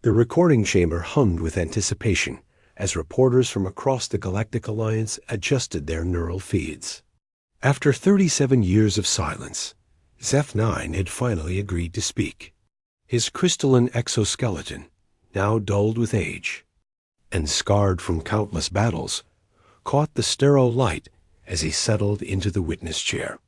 The recording chamber hummed with anticipation as reporters from across the Galactic Alliance adjusted their neural feeds. After 37 years of silence, Zeph-9 had finally agreed to speak. His crystalline exoskeleton, now dulled with age and scarred from countless battles, caught the sterile light as he settled into the witness chair.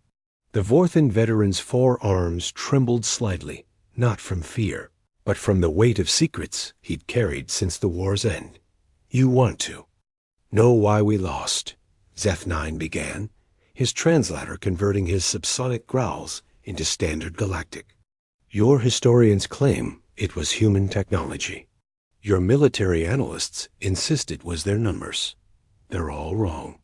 The Vorthan veteran's forearms trembled slightly, not from fear, but from the weight of secrets he'd carried since the war's end. "You want to know why we lost," Zeph-9 began, his translator converting his subsonic growls into standard galactic. "Your historians claim it was human technology. Your military analysts insist it was their numbers. They're all wrong."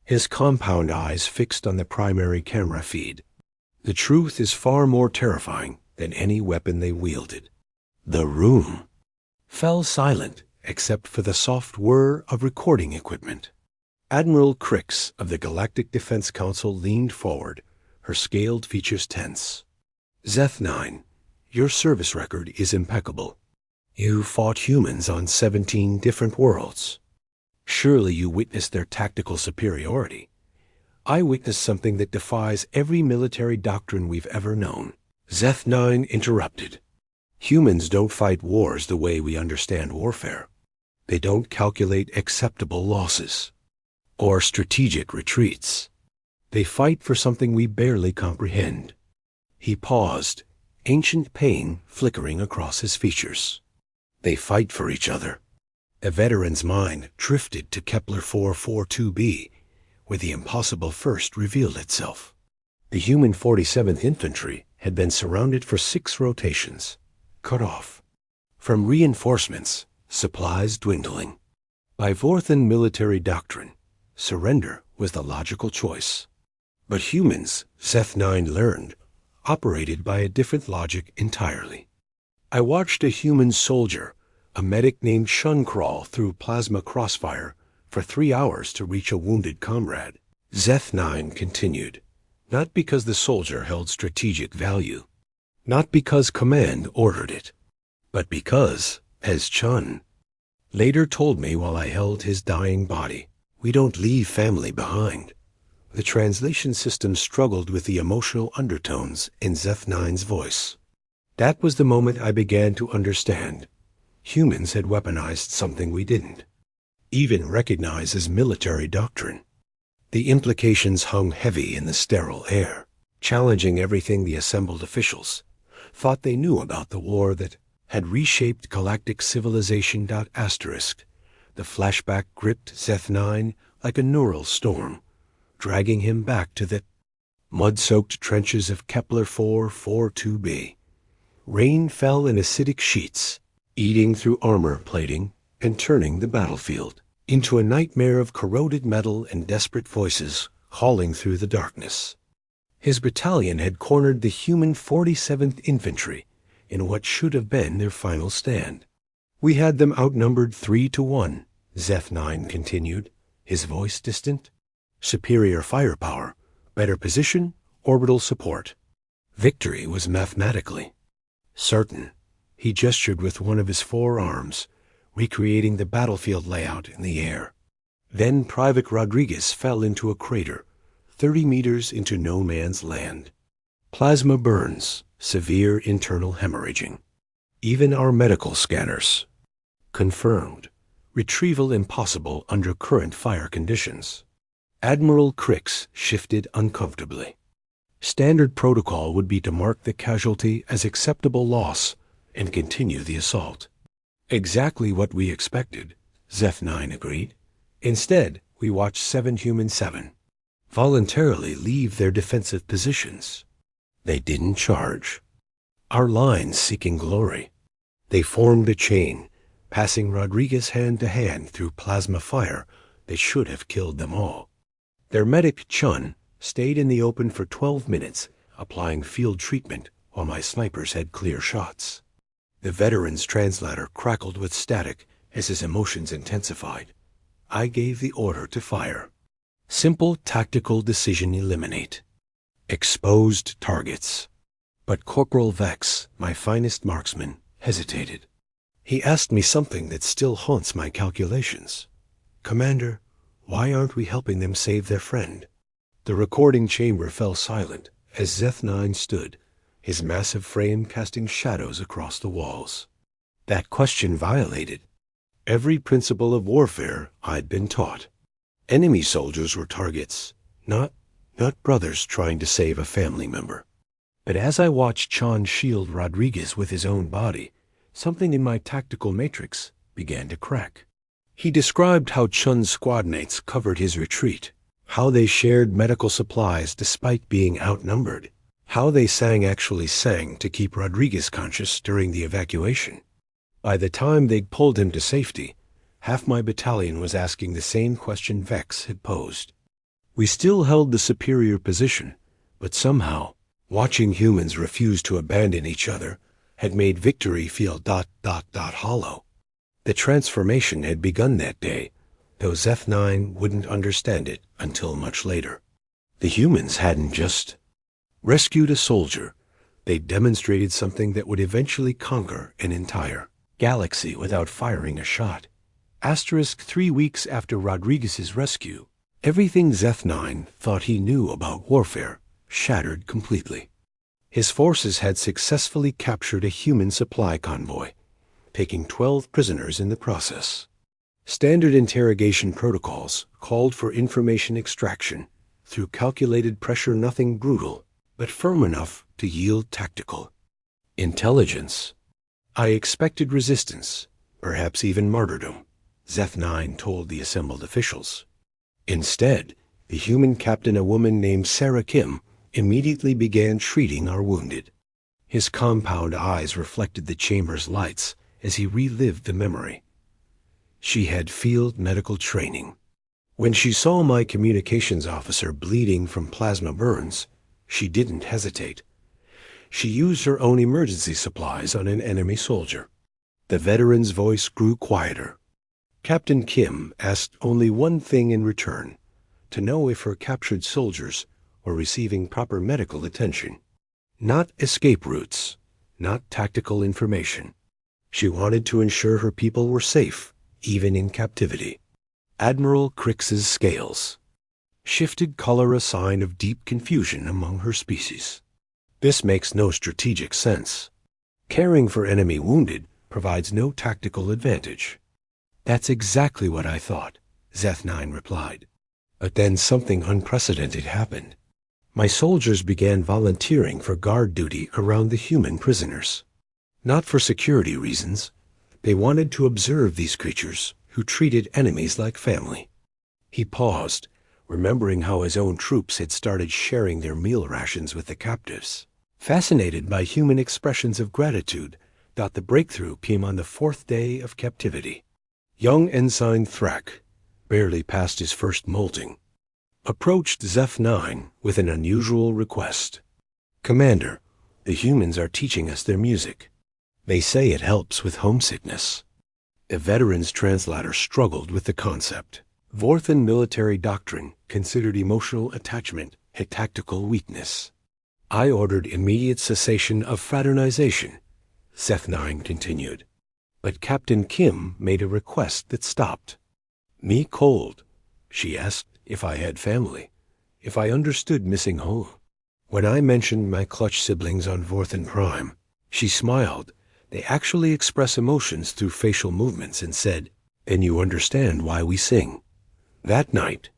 His compound eyes fixed on the primary camera feed. "The truth is far more terrifying than any weapon they wielded." The room fell silent except for the soft whir of recording equipment. Admiral Crix of the Galactic Defense Council leaned forward, her scaled features tense. "Zeph-9, your service record is impeccable. You fought humans on 17 different worlds. Surely you witnessed their tactical superiority. I witnessed something that defies every military doctrine we've ever known." Zeph-9 interrupted. "Humans don't fight wars the way we understand warfare. They don't calculate acceptable losses or strategic retreats. They fight for something we barely comprehend." He paused, ancient pain flickering across his features. "They fight for each other." A veteran's mind drifted to Kepler 442b, where the impossible first revealed itself. The human 47th Infantry had been surrounded for 6 rotations, cut off from reinforcements, supplies dwindling. By Vorthan military doctrine, surrender was the logical choice. But humans, Zeph-9 learned, operated by a different logic entirely. I watched a human soldier, a medic named Shun, crawl through plasma crossfire for 3 hours to reach a wounded comrade. Zeph-9 continued, not because the soldier held strategic value, not because command ordered it, but because, as Chun later told me while I held his dying body, we don't leave family behind. The translation system struggled with the emotional undertones in Zeph-9's voice. That was the moment I began to understand. Humans had weaponized something we didn't even recognize as military doctrine. The implications hung heavy in the sterile air, challenging everything the assembled officials thought they knew about the war that had reshaped galactic civilization. Asterisk. The flashback gripped Zeph-9 like a neural storm, dragging him back to the mud-soaked trenches of Kepler 442b. Rain fell in acidic sheets, eating through armor plating and turning the battlefield into a nightmare of corroded metal and desperate voices hauling through the darkness. His battalion had cornered the human 47th Infantry in what should have been their final stand. "We had them outnumbered 3-1, Zeph-9 continued, his voice distant. "Superior firepower, better position, orbital support. Victory was mathematically certain." He gestured with one of his forearms, recreating the battlefield layout in the air. Then Private Rodriguez fell into a crater, 30 meters into no man's land. Plasma burns, severe internal hemorrhaging. Even our medical scanners confirmed retrieval impossible under current fire conditions. Admiral Crix shifted uncomfortably. Standard protocol would be to mark the casualty as acceptable loss and continue the assault. Exactly what we expected, Zeph-9 agreed. Instead, we watched 7 Human 7 voluntarily leave their defensive positions. They didn't charge our lines seeking glory. They formed a chain, passing Rodriguez hand to hand through plasma fire that should have killed them all. Their medic, Chun, stayed in the open for 12 minutes, applying field treatment while my snipers had clear shots. The veteran's translator crackled with static as his emotions intensified. I gave the order to fire. Simple tactical decision: eliminate exposed targets. But Corporal Vex, my finest marksman, hesitated. He asked me something that still haunts my calculations. "Commander, why aren't we helping them save their friend?" The recording chamber fell silent as Zeth-9 stood, his massive frame casting shadows across the walls. That question violated every principle of warfare I'd been taught. Enemy soldiers were targets, not brothers trying to save a family member. But as I watched Chon shield Rodriguez with his own body, something in my tactical matrix began to crack. He described how Chun's squadmates covered his retreat, how they shared medical supplies despite being outnumbered, how they actually sang to keep Rodriguez conscious during the evacuation. By the time they'd pulled him to safety, half my battalion was asking the same question Vex had posed. We still held the superior position, but somehow, watching humans refuse to abandon each other had made victory feel ... hollow. The transformation had begun that day, though Zeth-9 wouldn't understand it until much later. The humans hadn't just rescued a soldier. They demonstrated something that would eventually conquer an entire galaxy without firing a shot. 3 weeks after Rodriguez's rescue, everything Zeth-9 thought he knew about warfare shattered completely. His forces had successfully captured a human supply convoy, taking 12 prisoners in the process. Standard interrogation protocols called for information extraction through calculated pressure, nothing brutal, but firm enough to yield tactical intelligence. I expected resistance, perhaps even martyrdom, Zeth-9 told the assembled officials. Instead, the human captain, a woman named Sarah Kim, immediately began treating our wounded. His compound eyes reflected the chamber's lights as he relived the memory. She had field medical training. When she saw my communications officer bleeding from plasma burns, she didn't hesitate. She used her own emergency supplies on an enemy soldier. The veteran's voice grew quieter. Captain Kim asked only one thing in return: to know if her captured soldiers were receiving proper medical attention. Not escape routes, not tactical information. She wanted to ensure her people were safe, even in captivity. Admiral Crix's scales shifted color, a sign of deep confusion among her species. This makes no strategic sense. Caring for enemy wounded provides no tactical advantage. That's exactly what I thought, Zeth-9 replied. But then something unprecedented happened. My soldiers began volunteering for guard duty around the human prisoners. Not for security reasons. They wanted to observe these creatures who treated enemies like family. He paused, remembering how his own troops had started sharing their meal rations with the captives. Fascinated by human expressions of gratitude, the breakthrough came on the 4th day of captivity. Young Ensign Thrak, barely past his first molting, approached Zeth-9 with an unusual request. "Commander, the humans are teaching us their music. They say it helps with homesickness." A veteran's translator struggled with the concept. Vorthan military doctrine considered emotional attachment a tactical weakness. I ordered immediate cessation of fraternization, Zeth-9 continued. But Captain Kim made a request that stopped. "Me cold." She asked if I had family, if I understood missing home. When I mentioned my clutch siblings on Vorthan Prime, she smiled. They actually express emotions through facial movements, and said, "And you understand why we sing." That night,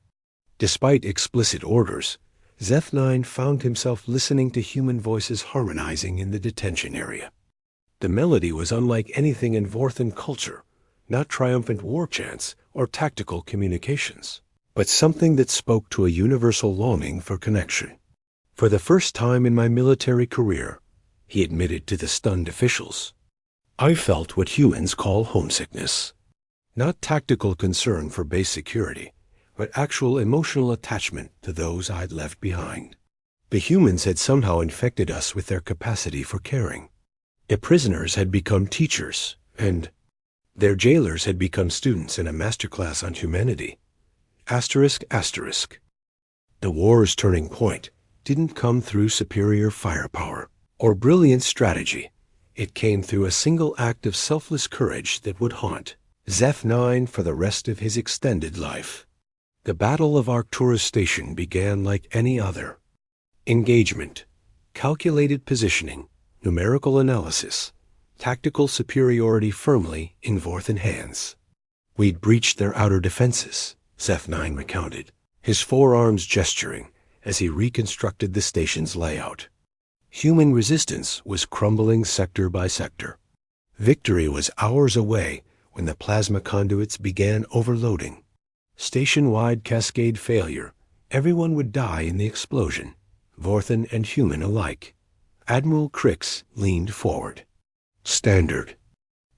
despite explicit orders, Zeth-9 found himself listening to human voices harmonizing in the detention area. The melody was unlike anything in Vorthan culture, not triumphant war chants or tactical communications, but something that spoke to a universal longing for connection. For the first time in my military career, he admitted to the stunned officials, I felt what humans call homesickness. Not tactical concern for base security, but actual emotional attachment to those I'd left behind. The humans had somehow infected us with their capacity for caring. The prisoners had become teachers, and their jailers had become students in a masterclass on humanity. ****. The war's turning point didn't come through superior firepower or brilliant strategy. It came through a single act of selfless courage that would haunt Zeph-9 for the rest of his extended life. The Battle of Arcturus Station began like any other. Engagement, calculated positioning, numerical analysis, tactical superiority firmly in Vorthan hands. We'd breached their outer defenses, Zeph-9 recounted, his forearms gesturing as he reconstructed the station's layout. Human resistance was crumbling sector by sector. Victory was hours away when the plasma conduits began overloading. Station-wide cascade failure. Everyone would die in the explosion, Vorthan and human alike. Admiral Crix leaned forward. Standard.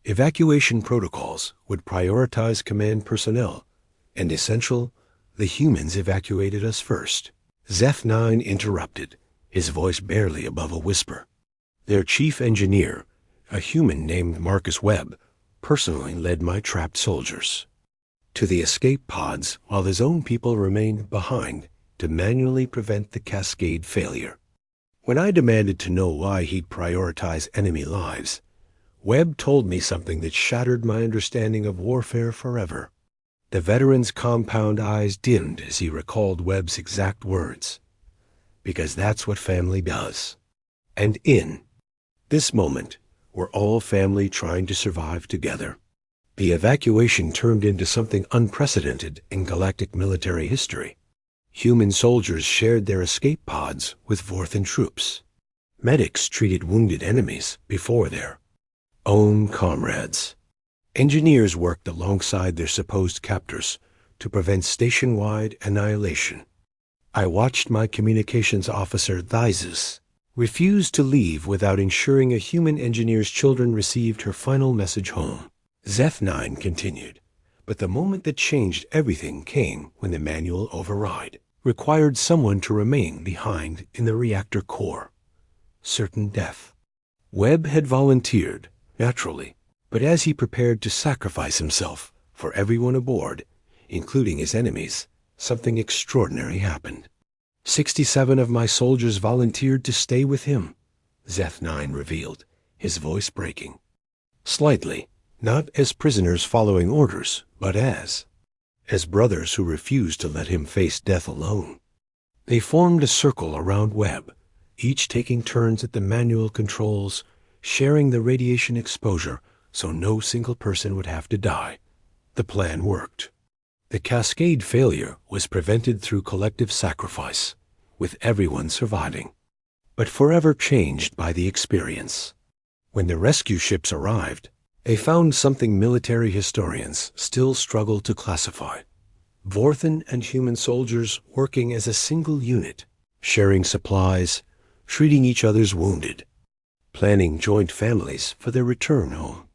Evacuation protocols would prioritize command personnel, and essential, the humans evacuated us first. Zeph-9 interrupted, his voice barely above a whisper. Their chief engineer, a human named Marcus Webb, personally led my trapped soldiers to the escape pods while his own people remained behind to manually prevent the cascade failure. When I demanded to know why he'd prioritize enemy lives, Webb told me something that shattered my understanding of warfare forever. The veteran's compound eyes dimmed as he recalled Webb's exact words. Because that's what family does. And in this moment, we're all family trying to survive together. The evacuation turned into something unprecedented in galactic military history. Human soldiers shared their escape pods with Vorthan troops. Medics treated wounded enemies before their own comrades. Engineers worked alongside their supposed captors to prevent station-wide annihilation. I watched my communications officer, Thysus, refuse to leave without ensuring a human engineer's children received her final message home. Zeph-9 continued, but the moment that changed everything came when the manual override required someone to remain behind in the reactor core. Certain death. Webb had volunteered, naturally, but as he prepared to sacrifice himself for everyone aboard, including his enemies, something extraordinary happened. 67 of my soldiers volunteered to stay with him, Zeph-9 revealed, his voice breaking. Slightly, not as prisoners following orders, but as brothers who refused to let him face death alone. They formed a circle around Webb, each taking turns at the manual controls, sharing the radiation exposure so no single person would have to die. The plan worked. The cascade failure was prevented through collective sacrifice, with everyone surviving, but forever changed by the experience. When the rescue ships arrived, they found something military historians still struggle to classify. Vorthan and human soldiers working as a single unit, sharing supplies, treating each other's wounded, planning joint families for their return home.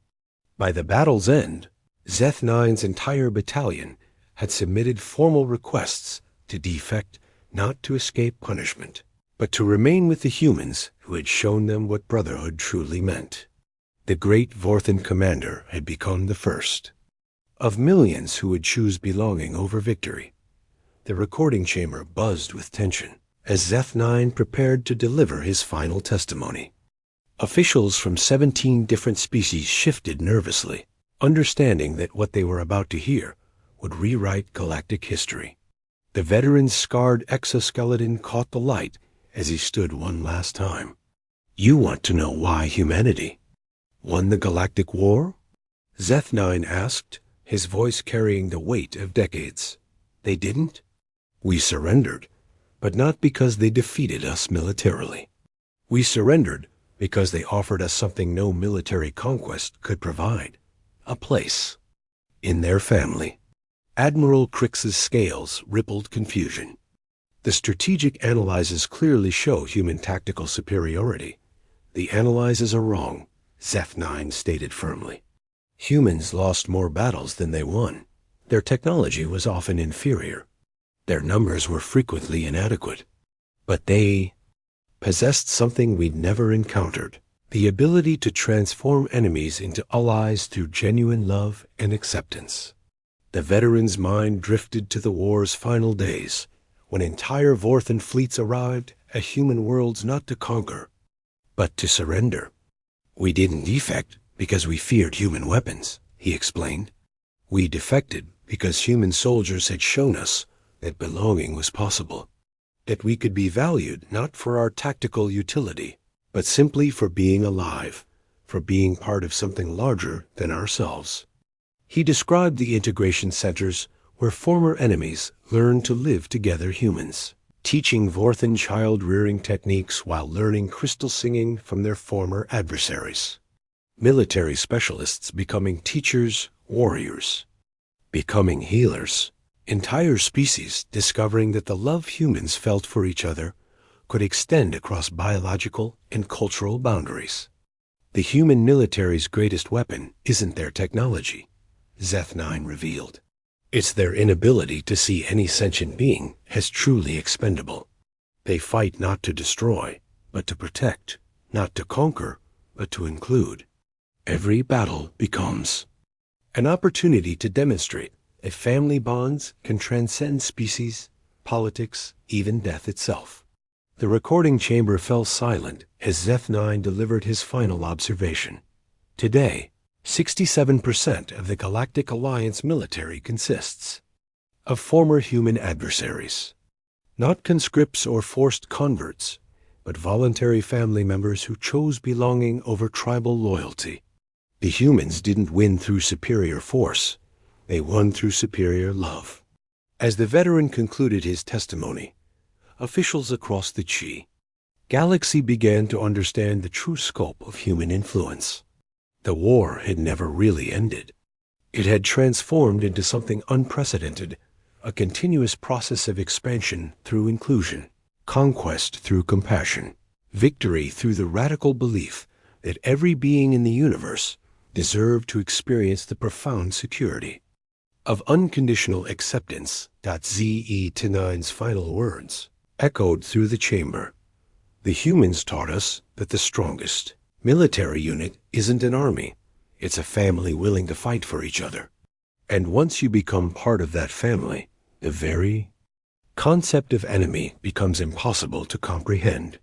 By the battle's end, Zeph-9's entire battalion had submitted formal requests to defect, not to escape punishment, but to remain with the humans who had shown them what brotherhood truly meant. The great Vorthan commander had become the first of millions who would choose belonging over victory. The recording chamber buzzed with tension as Zeph-9 prepared to deliver his final testimony. Officials from 17 different species shifted nervously, understanding that what they were about to hear would rewrite galactic history. The veteran's scarred exoskeleton caught the light as he stood one last time. You want to know why humanity won the galactic war? Zeph-9 asked, his voice carrying the weight of decades. They didn't? We surrendered, but not because they defeated us militarily. We surrendered because they offered us something no military conquest could provide, a place in their family. Admiral Crix's scales rippled confusion. The strategic analyses clearly show human tactical superiority. The analyses are wrong, Zeph-9 stated firmly. Humans lost more battles than they won. Their technology was often inferior. Their numbers were frequently inadequate. But they possessed something we'd never encountered, the ability to transform enemies into allies through genuine love and acceptance. The veteran's mind drifted to the war's final days, when entire Vorthan fleets arrived at human worlds not to conquer, but to surrender. We didn't defect because we feared human weapons, he explained. We defected because human soldiers had shown us that belonging was possible, that we could be valued not for our tactical utility, but simply for being alive, for being part of something larger than ourselves. He described the integration centers where former enemies learned to live together humans, teaching Vorthan child-rearing techniques while learning crystal singing from their former adversaries. Military specialists becoming teachers, warriors, becoming healers. Entire species discovering that the love humans felt for each other could extend across biological and cultural boundaries. The human military's greatest weapon isn't their technology, Zeth-9 revealed. It's their inability to see any sentient being as truly expendable. They fight not to destroy, but to protect, not to conquer, but to include. Every battle becomes an opportunity to demonstrate that family bonds can transcend species, politics, even death itself. The recording chamber fell silent as Zeth-9 delivered his final observation. Today, 67% of the Galactic Alliance military consists of former human adversaries. Not conscripts or forced converts, but voluntary family members who chose belonging over tribal loyalty. The humans didn't win through superior force. They won through superior love. As the veteran concluded his testimony, officials across the galaxy began to understand the true scope of human influence. The war had never really ended. It had transformed into something unprecedented, a continuous process of expansion through inclusion, conquest through compassion, victory through the radical belief that every being in the universe deserved to experience the profound security of unconditional acceptance. Zeth-9's final words echoed through the chamber. The humans taught us that the strongest military unit isn't an army. It's a family willing to fight for each other. And once you become part of that family, the very concept of enemy becomes impossible to comprehend.